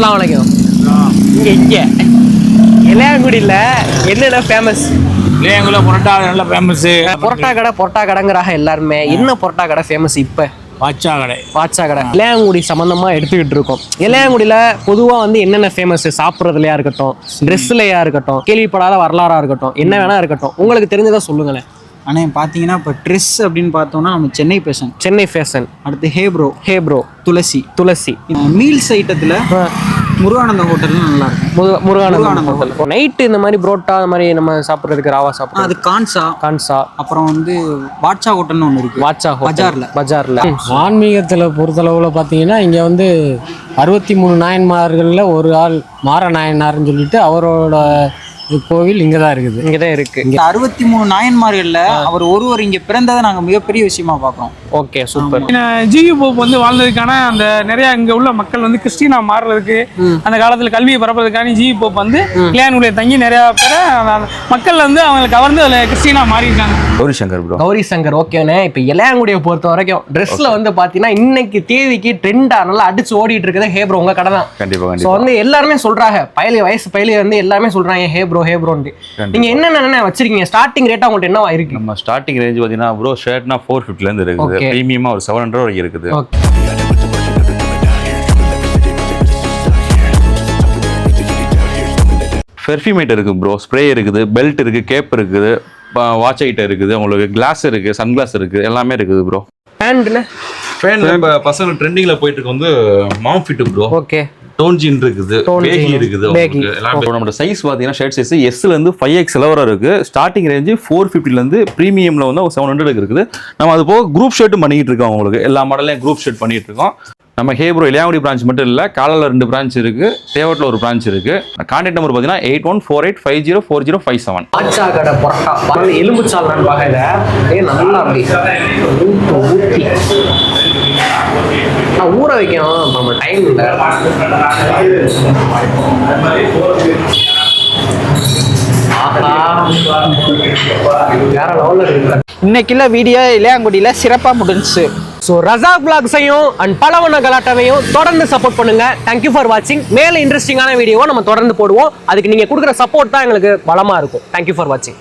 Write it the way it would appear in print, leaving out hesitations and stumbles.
அஸ்ஸலாமு அலைக்கும். இங்கே இளையாங்குடியில் என்னென்ன ஃபேமஸ்? இளையாங்குடியில் புரோட்டா நல்லா ஃபேமஸ். பொரோட்டா கடைங்கிறாங்க எல்லாருமே. என்ன பொரோட்டா கடை ஃபேமஸ் இப்போ? வாட்சா கடை இளையாங்குடி சம்மந்தமாக எடுத்துக்கிட்டு இருக்கோம். இளையாங்குடியில் பொதுவாக வந்து என்னென்ன ஃபேமஸ்? சாப்பிட்றதுலையா இருக்கட்டும், ட்ரெஸ்லையா இருக்கட்டும், கேள்விப்படாத வரலாறாக இருக்கட்டும், என்ன வேணா இருக்கட்டும், உங்களுக்கு தெரிஞ்சதை சொல்லுங்களேன். ஆனால் பார்த்தீங்கன்னா இப்போ ட்ரெஸ் அப்படின்னு பார்த்தோம்னா நம்ம சென்னை ஃபேஷன், அடுத்து ஹேப்ரோ, துளசி. மீல்ஸ் ஐட்டத்தில் முருகானந்தம் ஹோட்டல்னு நல்லா இருக்கும். முருகானந்தம் ஹோட்டல் நைட்டு இந்த மாதிரி புரோட்டா அந்த மாதிரி நம்ம சாப்பிட்றதுக்கு ராவா சாப்பிட்றோம். அது கான்சா. அப்புறம் வந்து வாட்சா ஹோட்டல்னு ஒன்று இருக்குது. வாட்சா பஜாரில் ஆன்மீகத்தில் பொறுத்தளவில் பார்த்தீங்கன்னா இங்கே வந்து 63 நாயன்மார்களில் ஒரு ஆள் மார நாயனார்னு சொல்லிட்டு அவரோட கோவில் இங்கே தான் இருக்குது. இந்த 63 நாயன்மார்களில் அவர் ஒருவர் இங்கே பிறந்ததை நாங்கள் மிகப்பெரிய விஷயமா பார்க்குறோம். Okay, super. ஜிவி போப் வந்து வாழ்ந்ததுக்கான அந்த நிறைய இங்கே உள்ள மக்கள் வந்து கிறிஸ்டினா மாறுறதுக்கு அந்த காலத்தில் கல்வியை பரப்புறதுக்கான ஜிவி போப் வந்து இளையான்குடியில் தங்கி நிறையா பேரை மக்கள் வந்து அவங்களை கவர்ந்து அதில் கிறிஸ்டினா மாறியிருக்காங்க. கௌரி சங்கர் ஓகேண்ணே. இப்போ இளையாங்குடியை பொறுத்த வரைக்கும் ட்ரெஸ்ல வந்து பார்த்தீங்கன்னா இன்னைக்கு தேதிக்கு ட்ரெண்டா நல்லா அடிச்சு ஓடிட்டு இருக்குது ஹேப்ரோ உங்க கடை தான். கண்டிப்பாக. ஸோ வந்து எல்லாருமே சொல்றாங்க, வயசு வந்து எல்லாமே சொல்றாங்க ஹேப்ரோன்ட்டு. நீங்க என்னென்ன வச்சிருக்கீங்க? ஸ்டார்டிங் ரேட்டா உங்கள்ட்ட என்னவா இருக்கு? நம்ம ஸ்டார்டிங் ரேஞ்ச் பார்த்தீங்கன்னா ப்ரோ ஷர்ட்னா 450 இருந்து இருக்குது. ப்ரீமியமா ஒரு 700 வரைக்கும் இருக்குது. பெர்ஃப்யூமேட் இருக்குது ப்ரோ, ஸ்ப்ரே இருக்குது, பெல்ட் இருக்குது, கேப் இருக்குது, வாட்ச் ஐட்டம் இருக்குது, உங்களுக்கு கிளாஸ் இருக்குது, சன்கிளாஸ் இருக்குது, எல்லாமே இருக்குது ப்ரோ. ஃபேன் இப்போ பசங்க ட்ரெண்டிங்கில் போயிட்டு இருக்கு வந்து mom fit bro. Okay, tone jean இருக்குது, பேகி இருக்குது. நம்மளோட சைஸ் பார்த்தீங்கன்னா ஷர்ட் சைஸ் எஸ்லேருந்து 5XL வரை இருக்குது. ஸ்டார்டிங் ரேஞ்சு 450லேருந்து ப்ரீமியமில் வந்து 700 இருக்குது. நம்ம அது போக குரூப் ஷர்ட்டும் பண்ணிக்கிட்டு இருக்கோம். உங்களுக்கு எல்லா மாடலையும் குரூப் ஷர்ட் பண்ணிகிட்டு இருக்கோம். நம்ம ஹேப்ரோ இளையாங்குடி பிரான்ச் மட்டும் இல்லை, காலையில் 2 பிரான்ச் இருக்குது, தேவட்டில் ஒரு பிரான்ச் இருக்குது. கான்டாக்ட் நம்பர் பார்த்தீங்கன்னா 8148504057. வாட்சா கடை பொரோட்டா எலும்புச்சால் நான் பார்க்கல நல்லா ஊற வைக்கணும். நம்ம டைம் இல்லை. இன்னைக்குள்ள வீடியோ இளையாங்குடியில் சிறப்பாக முடிஞ்சுச்சு. ஸோ ரஸாக் விளாக்ஸையும் அண்ட் பலவன கலாட்டாவையும் தொடர்ந்து சப்போர்ட் பண்ணுங்க. தேங்க்யூ ஃபார் வாட்சிங். மேலே இன்ட்ரெஸ்டிங்கான வீடியோவை நம்ம தொடர்ந்து போடுவோம். அதுக்கு நீங்கள் கொடுக்குற சப்போர்ட் தான் எங்களுக்கு பலமாக இருக்கும். தேங்க்யூ ஃபார் வாட்சிங்.